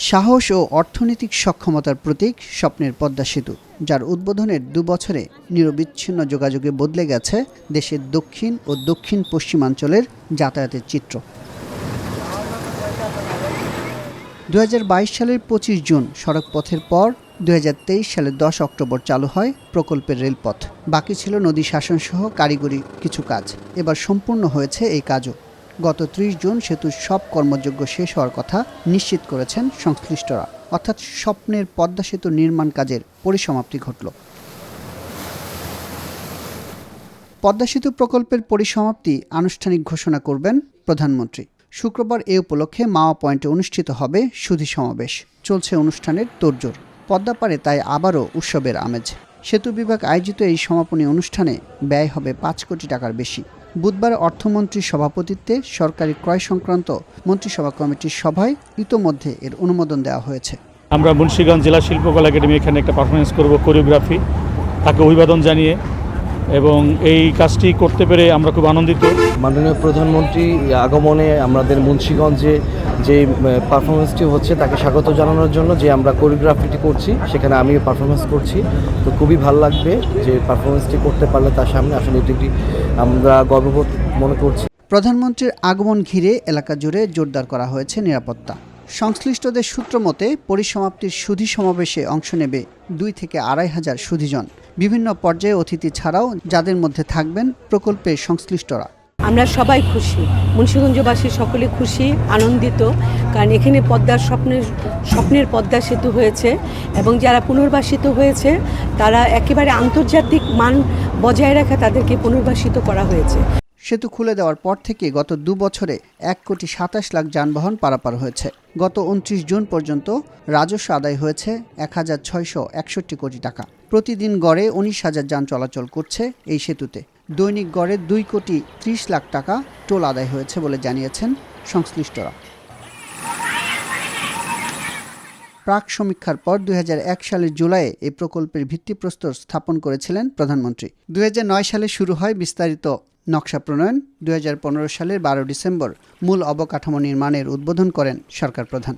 সাহস ও অর্থনৈতিক সক্ষমতার প্রতীক স্বপ্নের পদ্মা সেতু, যার উদ্বোধনের ২ বছরে নিরবিচ্ছিন্ন যোগাযোগে বদলে গেছে দেশের দক্ষিণ ও দক্ষিণ পশ্চিমাঞ্চলের যাতায়াতের চিত্র। ২০২২ সালের ২৫ জুন সড়কপথের পর ২০২৩ সালের ১০ অক্টোবর চালু হয় প্রকল্পের রেলপথ। বাকি ছিল নদী শাসনসহ কারিগরি কিছু কাজ। এবার সম্পূর্ণ হয়েছে এই কাজও। গত ৩০ জুন সেতুর সব কর্মযজ্ঞ শেষ হওয়ার কথা নিশ্চিত করেছেন সংশ্লিষ্টরা, অর্থাৎ স্বপ্নের পদ্মা সেতু নির্মাণ কাজের পরিসমাপ্তি ঘটল। পদ্মা সেতু প্রকল্পের পরিসমাপ্তি আনুষ্ঠানিক ঘোষণা করবেন প্রধানমন্ত্রী। শুক্রবার এ উপলক্ষে মাওয়া পয়েন্টে অনুষ্ঠিত হবে সুধী সমাবেশ। চলছে অনুষ্ঠানের তোড়জোড়। পদ্মা পারে তাই আবারও উৎসবের আমেজ। সেতু বিভাগ আয়োজিত এই সমাপনী অনুষ্ঠানে ব্যয় হবে ৫ কোটি টাকার বেশি। বুধবার অর্থমন্ত্রীর সভাপতিত্বে সরকারি ক্রয় সংক্রান্ত মন্ত্রিসভা কমিটির সভায় ইতোমধ্যে এর অনুমোদন দেওয়া হয়েছে। আমরা মুন্সিগঞ্জ জেলা শিল্পকলা একাডেমি এখানে একটা পারফরমেন্স করব, কোরিওগ্রাফি, তাকে অভিবাদন জানিয়ে, এবং এই কাজটি করতে পেরে আমরা খুব আনন্দিত। মাননীয় প্রধানমন্ত্রী আগমনে আমাদের মুন্সিগঞ্জে যে পারফরমেন্সটি হচ্ছে তাকে স্বাগত জানানোর জন্য যে আমরা কোরিওগ্রাফিটি করছি, সেখানে আমিও পারফরমেন্স করছি। তো খুবই ভালো লাগবে যে পারফরমেন্সটি করতে পারলে তার সামনে আসলে এটি আমরা গর্ববোধ মনে করছি। প্রধানমন্ত্রীর আগমন ঘিরে এলাকা জুড়ে জোরদার করা হয়েছে নিরাপত্তা। সংশ্লিষ্টদের সূত্র মতে পরিসমাপ্তির সুধী সমাবেশে অংশ নেবে ২ থেকে ২.৫ হাজার সুধীজন। বিভিন্ন পর্যায়ে অতিথি ছাড়াও যাদের মধ্যে থাকবেন প্রকল্পের সংশ্লিষ্টরা। আমরা সবাই খুশি, মুন্সিগঞ্জবাসী সকলে খুশি, আনন্দিত, কারণ এখানে স্বপ্নের পদ্মা সেতু হয়েছে এবং যারা পুনর্বাসিত হয়েছে তারা একেবারে আন্তর্জাতিক মান বজায় রাখা তাদেরকে পুনর্বাসিত করা হয়েছে। সেতু খুলে দেওয়ার পর থেকে গত ২ বছরে ১,২৭,০০,০০০ যানবাহন পারাপার হয়েছে। গত ২৯ জুন পর্যন্ত রাজস্ব আদায় হয়েছে ১,৬৬১ কোটি টাকা। প্রতিদিন গড়ে ১৯,০০০ যান চলাচল করছে এই সেতুতে। দৈনিক গড়ে ২,৩০,০০,০০০ টাকা টোল আদায় হয়েছে বলে জানিয়েছেন সংশ্লিষ্টরা। প্রাক সমীক্ষার পর ২০০১ সালের জুলাইয়ে এই প্রকল্পের ভিত্তিপ্রস্তর স্থাপন করেছিলেন প্রধানমন্ত্রী। ২০০৯ সালে শুরু হয় বিস্তারিত নকশা প্রণয়ন। ২০১৫ সালের ১২ ডিসেম্বর মূল অবকাঠামো নির্মাণের উদ্বোধন করেন সরকার প্রধান।